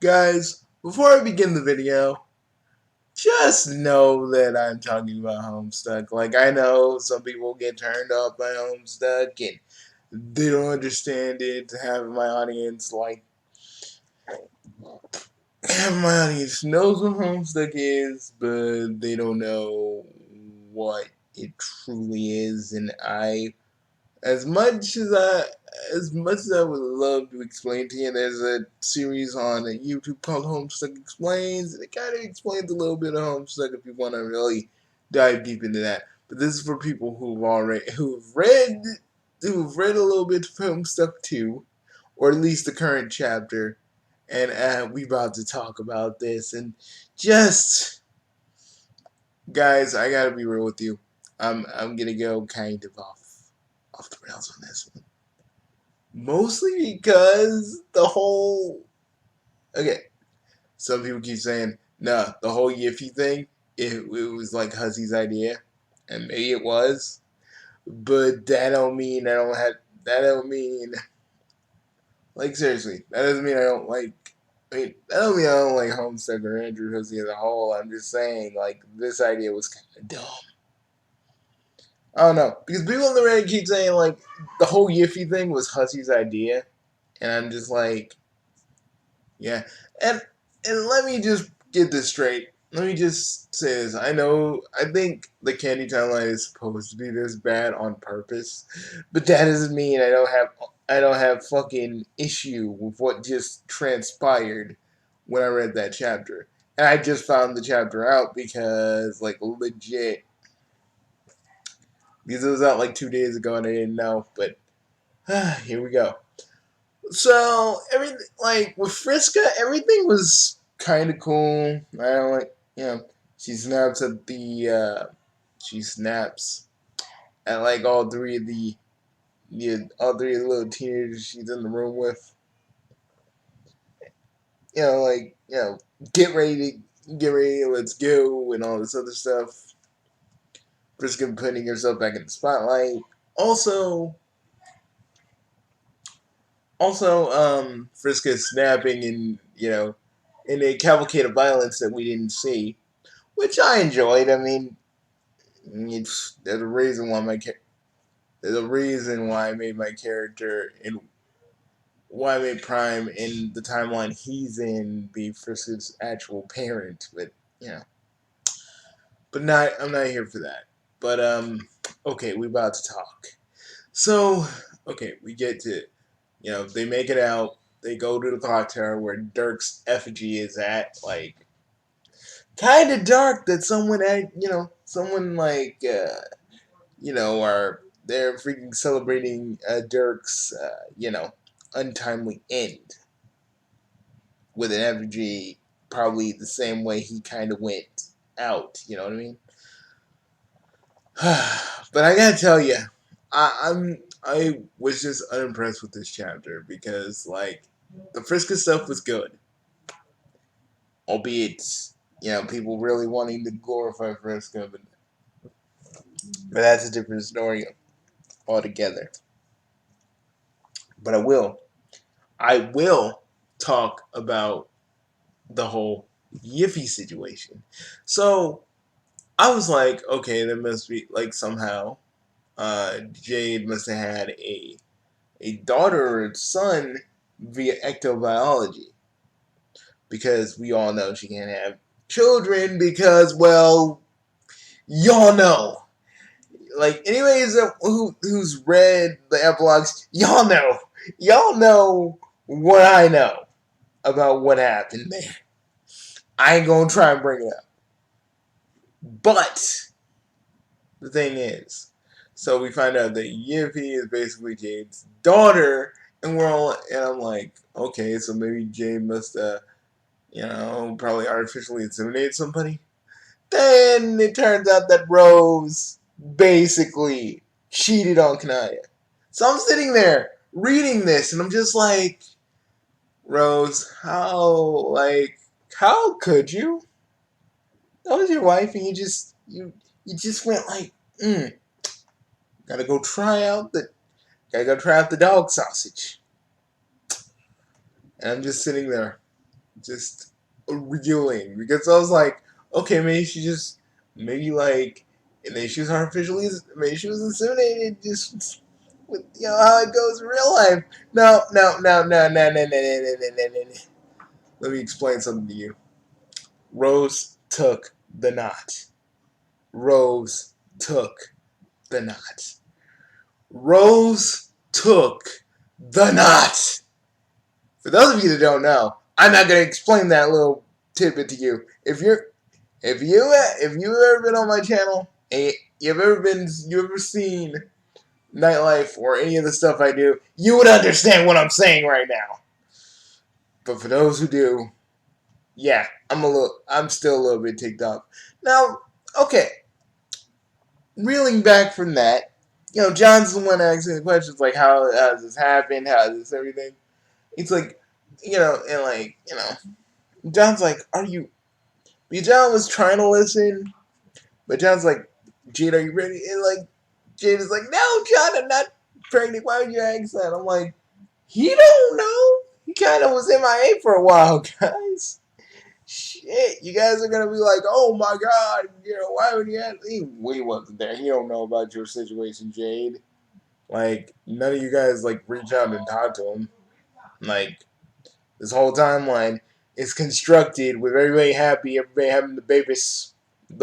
Guys, before I begin the video, just know that I'm talking about Homestuck. Like, I know some people get turned off by Homestuck and they don't understand it. Half of my audience knows what Homestuck is, but they don't know what it truly is. And as much as I would love to explain to you, there's a series on YouTube called Homestuck Explains, and it kind of explains a little bit of Homestuck if you want to really dive deep into that. But this is for people who've read a little bit of Homestuck too, or at least the current chapter, and we about to talk about this. And just guys, I gotta be real with you. I'm gonna go kind of off the rails on this one. Mostly because the whole okay. Some people keep saying, nah, the whole YIFFY thing, it was like Huzzy's idea. And maybe it was. But that don't mean like seriously, that doesn't mean I don't like that don't mean I don't like Homestuck or Andrew Huzzy as a whole. I'm just saying like this idea was kinda dumb. I don't know. Because people on the Reddit keep saying like the whole YIFFY thing was Huzzy's idea. And I'm just like, yeah. And let me just get this straight. Let me just say this. I think the Candy timeline is supposed to be this bad on purpose, but that doesn't mean I don't have fucking issue with what just transpired when I read that chapter. And I just found the chapter out because like legit because it was out like 2 days ago and I didn't know, but here we go. So everything like with Friska, everything was kind of cool. I don't like, she snaps at she snaps at like all three of the little teenagers she's in the room with. Like get ready, let's go, and all this other stuff. Friska putting herself back in the spotlight. Also, Friska snapping and in a cavalcade of violence that we didn't see, which I enjoyed. I mean, there's a reason why I made my character and why I made Prime in the timeline he's in be Friska's actual parent, but I'm not here for that. But okay, we about to talk. So okay, we get to they make it out. They go to the clock tower where Dirk's effigy is at, like kind of dark that someone like are they're freaking celebrating Dirk's untimely end with an effigy, probably the same way he kind of went out. You know what I mean? But I gotta tell you, I was just unimpressed with this chapter because like the Friska stuff was good, albeit people really wanting to glorify Friska, but that's a different story altogether. But I will talk about the whole YIFFY situation. So I was like, okay, there must be like somehow Jade must have had a daughter or a son via ectobiology because we all know she can't have children because well y'all know like anyways who's read the epilogues, y'all know what I know about what happened there. I ain't gonna try and bring it up, but the thing is, so we find out that YIFFY is basically Jade's daughter, and I'm like, okay, so maybe Jade must probably artificially inseminate somebody. Then it turns out that Rose basically cheated on Kanaya. So I'm sitting there reading this, and I'm just like, Rose, how could you? That was your wife, and you just went like, gotta go try out the dog sausage. And I'm just sitting there just reeling because I was like, okay, maybe she just maybe like, and then she was artificially, maybe she was inseminated just with how it goes in real life. No, no, no, no, no, no, no, no, no, no, no, no. Let me explain something to you. Rose took the knot. Rose took the knot. Rose took the knot. For those of you that don't know, I'm not gonna explain that little tidbit to you. If you've ever been on my channel and you've ever seen nightlife or any of the stuff I do, you would understand what I'm saying right now. But for those who do, yeah, I'm still a little bit ticked off. Now, okay, reeling back from that, John's the one asking the questions like, how does this happen? How does this everything? It's like, and like, John's like, are you? Because John was trying to listen, but John's like, Jade, are you ready? And like, Jade is like, no, John, I'm not pregnant. Why would you ask that? I'm like, he don't know. He kind of was MIA for a while, guys. Shit, you guys are gonna be like, oh my god, why would he ask? He wasn't there. He don't know about your situation, Jade. Like, none of you guys like reach out and talk to him. Like, this whole timeline is constructed with everybody happy, everybody having the babies, and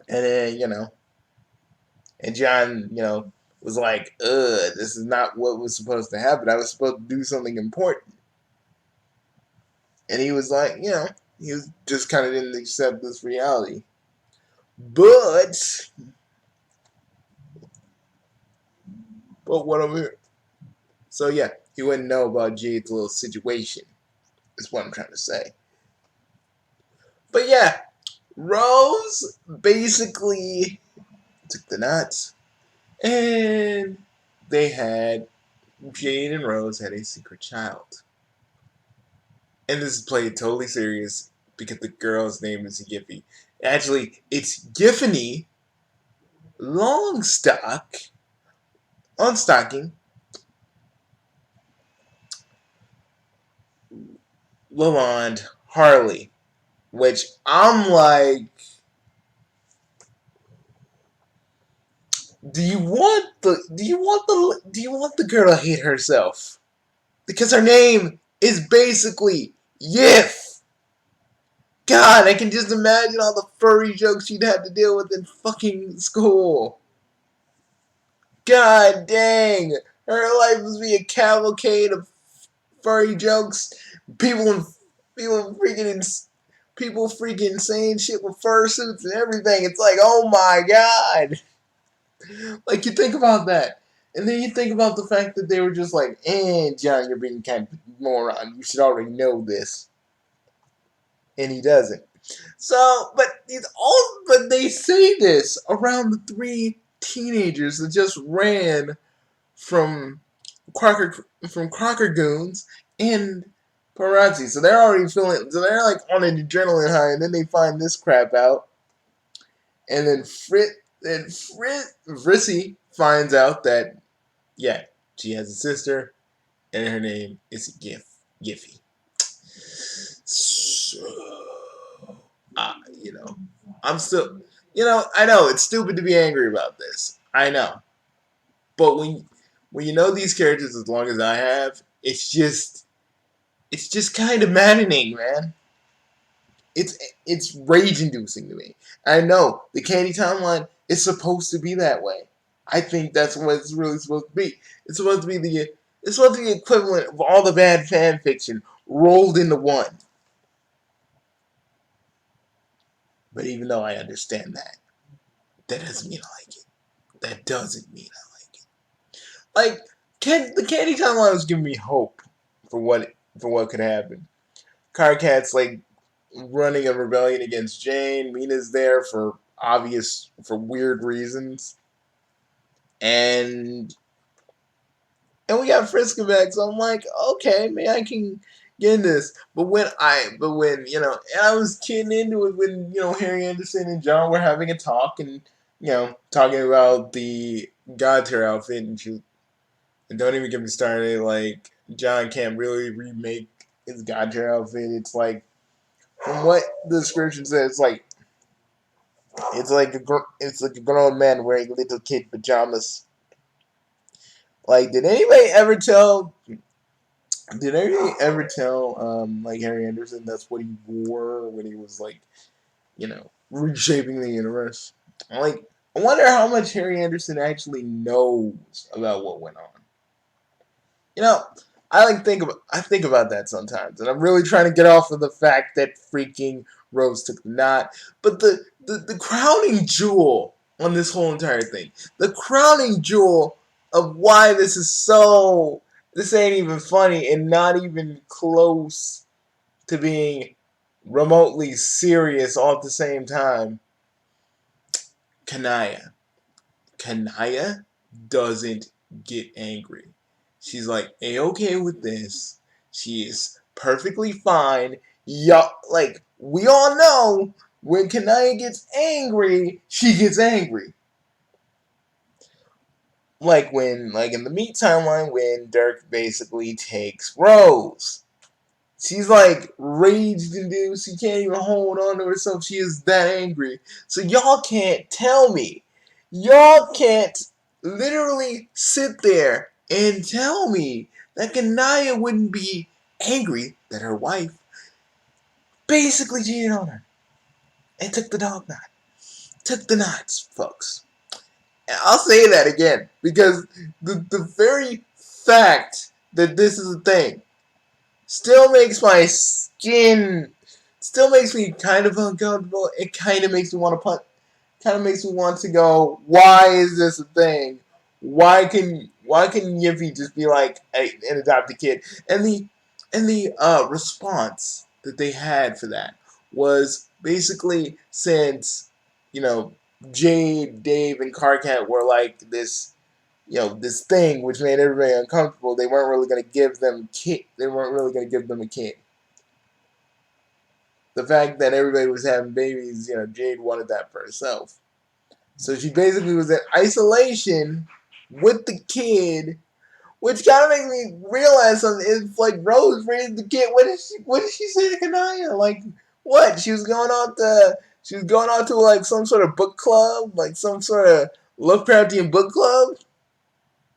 then and John, was like, this is not what was supposed to happen. I was supposed to do something important, and he was like, he was just kind of didn't accept this reality, but what I'm here. So yeah, he wouldn't know about Jade's little situation. Is what I'm trying to say. But yeah, Rose basically took the nuts, and Jade and Rose had a secret child. And this is played totally serious because the girl's name is YIFFY. Actually, it's Yiffany Longstocking, Lalonde Harley. Which I'm like, do you want the girl to hate herself? Because her name is basically Yif. God, I can just imagine all the furry jokes she'd have to deal with in fucking school. God dang. Her life must be a cavalcade of furry jokes. People people freaking people freaking saying shit with fursuits and everything. It's like, oh my god. Like, you think about that. And then you think about the fact that they were just like, John, you're being kind of moron. You should already know this. And he doesn't. So, but they say this around the three teenagers that just ran from Crocker Goons and paparazzi. So they're already feeling. So they're like on an adrenaline high, and then they find this crap out, and then Frissy finds out that she has a sister, and her name is Yiffy. So, you know, I'm still, I know it's stupid to be angry about this. I know, but when you know these characters as long as I have, it's just kind of maddening, man. It's rage inducing to me. I know the Candy timeline is supposed to be that way. I think that's what it's really supposed to be. It's supposed to be the equivalent of all the bad fan fiction rolled into one. But even though I understand that, that doesn't mean I like it. That doesn't mean I like it. Like, the Candy timeline was giving me hope for what could happen. Cardcat's like running a rebellion against Jane. Mina's there for weird reasons, and we got Friska back. So I'm like, okay, maybe I can get in this. But when and I was kidding into it when Harry Anderson and John were having a talk and talking about the God Tier outfit, and don't even get me started. Like, John can't really remake his gotcha outfit. It's like from what the description says, it's like a grown man wearing little kid pajamas. Like, did anybody ever tell like Harry Anderson that's what he wore when he was like, reshaping the universe? Like, I wonder how much Harry Anderson actually knows about what went on. You know, I think about that sometimes, and I'm really trying to get off of the fact that freaking Rose took the knot. But the crowning jewel on this whole entire thing, the crowning jewel of why this ain't even funny and not even close to being remotely serious all at the same time. Kanaya. Kanaya doesn't get angry. She's like A-okay with this. She is perfectly fine. Like, we all know when Kanaya gets angry, she gets angry. Like in the Meat timeline when Dirk basically takes Rose. She's like raged induced. She can't even hold on to herself. She is that angry. So y'all can't tell me. Y'all can't literally sit there and tell me that Kanaya wouldn't be angry that her wife basically cheated on her and took the dog knot. Took the knots, folks. And I'll say that again because the very fact that this is a thing still makes my skin, still makes me kind of uncomfortable. It kind of makes me want to punch. Kind of makes me want to go, why is this a thing? Why can Yiffy just be like an adopted kid? And the response that they had for that was basically, since you know Jade, Dave, and Carcat were like this thing which made everybody uncomfortable. They weren't really going to give them kid. They weren't really going to give them a kid. The fact that everybody was having babies, Jade wanted that for herself. So she basically was in isolation with the kid, which kind of makes me realize something. It's like Rose raised the kid. What did she say to Kanaya? Like, what? She was going out to like some sort of book club, like some sort of Lovecraftian book club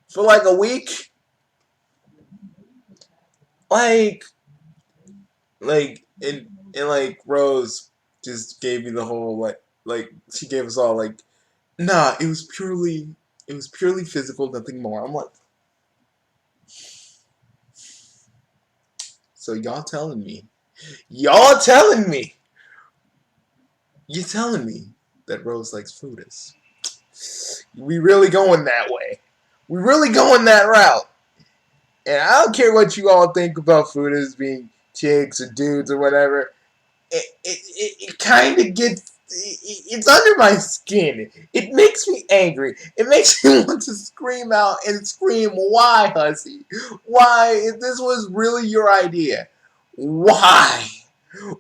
for like a week. Like, and like Rose just gave me the whole like she gave us all like, nah, it was purely physical, nothing more. I'm like, so you're telling me that Rose likes Fruitus. We really going that way. We really going that route. And I don't care what you all think about Fruitus being chicks or dudes or whatever. It kind of gets, it's under my skin. It makes me angry. It makes me want to scream out and scream, why, hussy? Why? If this was really your idea, why?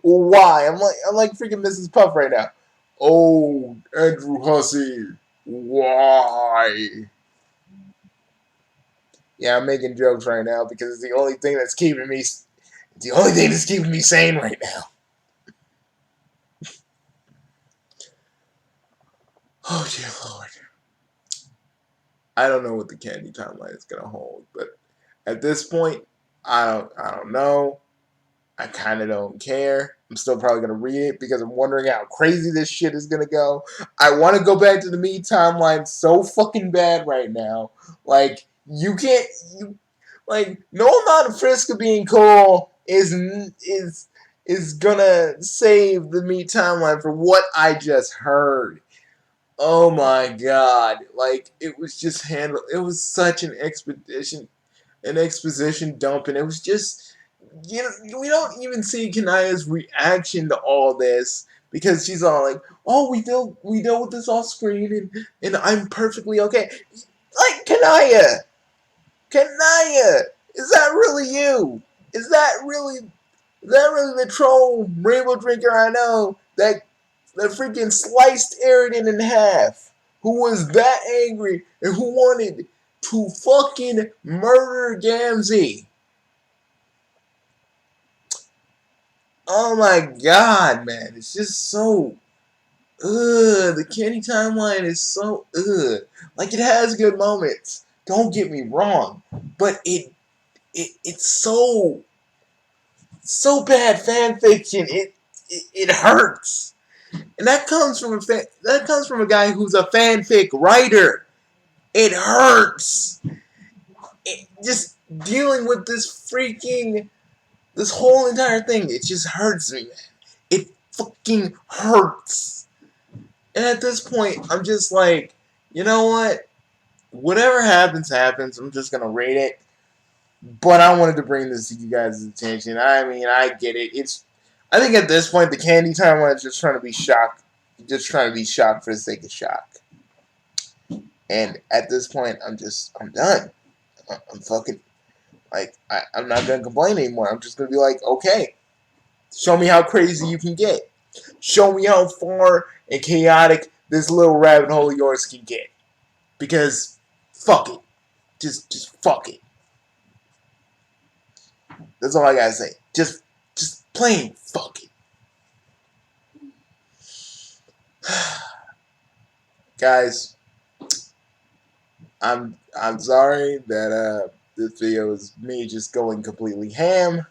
Why? I'm like freaking Mrs. Puff right now. Oh, Andrew Hussey, why? Yeah, I'm making jokes right now because it's the only thing that's keeping me. It's the only thing that's keeping me sane right now. Oh dear Lord. I don't know what the candy timeline is gonna hold, but at this point, I don't know. I kind of don't care. I'm still probably gonna read it because I'm wondering how crazy this shit is gonna go. I want to go back to the me timeline so fucking bad right now. Like, you can't, you like, no amount of Friska being cool is gonna save the me timeline for what I just heard. Oh my god. Like, it was just handled. It was such an exposition dump, and it was just, we don't even see Kanaya's reaction to all this because she's all like, "Oh, we dealt with this off screen, and I'm perfectly okay." Like, Kanaya, is that really you? Is that really the troll rainbow drinker I know that freaking sliced Aridin in half, who was that angry and who wanted to fucking murder Gamzee? Oh my god, man. It's just so the Candy timeline is so like it has good moments. Don't get me wrong, but it's so bad fan fiction. It hurts, and that comes from a guy who's a fanfic writer. It hurts. Just dealing with this whole entire thing. It just hurts me, man. It fucking hurts. And at this point, I'm just like, you know what? Whatever happens, happens. I'm just gonna rate it. But I wanted to bring this to you guys' attention. I mean, I get it. I think at this point, the Candy timeline is just trying to be shocked, for the sake of shock. And at this point, I'm done. I'm fucking like, I'm not gonna complain anymore. I'm just gonna be like, okay, show me how crazy you can get. Show me how far and chaotic this little rabbit hole of yours can get. Because fuck it. Just fuck it. That's all I gotta say. Just plain fuck it. Guys, I'm sorry that this video is me just going completely ham,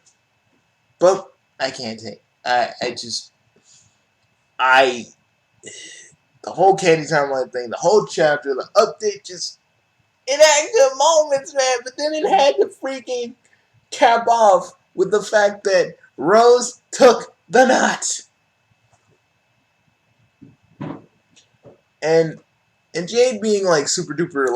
but I can't take. The whole Candy Timeline thing, the whole chapter, the update, it had good moments, man. But then it had to freaking cap off with the fact that Rose took the nut. And Jade being like super duper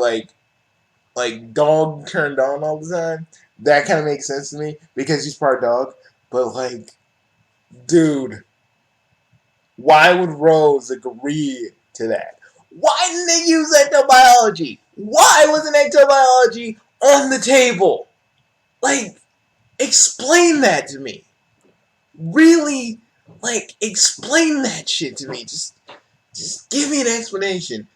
like dog turned on all the time, that kind of makes sense to me because she's part dog. But like, dude, why would Rose agree to that? Why didn't they use ectobiology? Why wasn't ectobiology on the table? Like, explain that to me. Really, like, explain that shit to me. Just give me an explanation.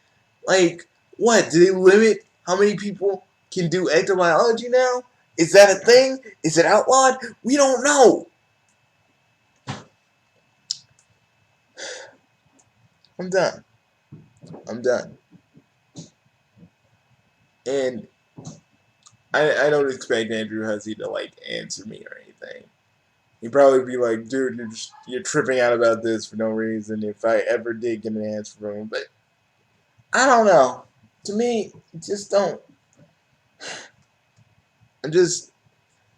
Like, what? Do they limit how many people can do ectobiology now? Is that a thing? Is it outlawed? We don't know. I'm done. And I don't expect Andrew Hussey to like answer me or anything. He'd probably be like, dude, you're tripping out about this for no reason if I ever did get an answer from him. But I don't know. To me, just don't. I'm just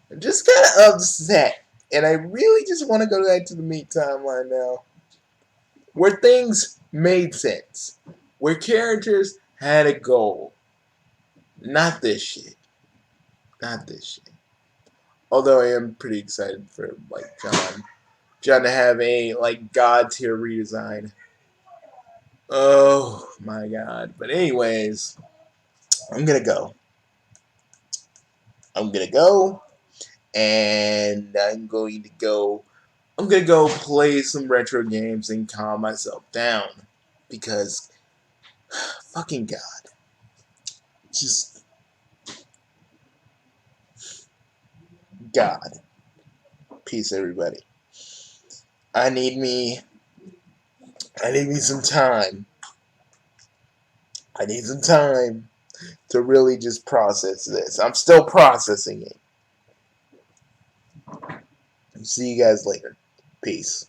kind of upset. And I really just want to go back to the meat timeline now. Where things made sense. Where characters had a goal. Not this shit. Although I am pretty excited for like John to have a like god tier redesign. Oh my god. But anyways, I'm gonna go. And I'm gonna go play some retro games and calm myself down. Because fucking god. Just God. Peace, everybody. I need me some time. I need some time to really just process this. I'm still processing it. See you guys later. Peace.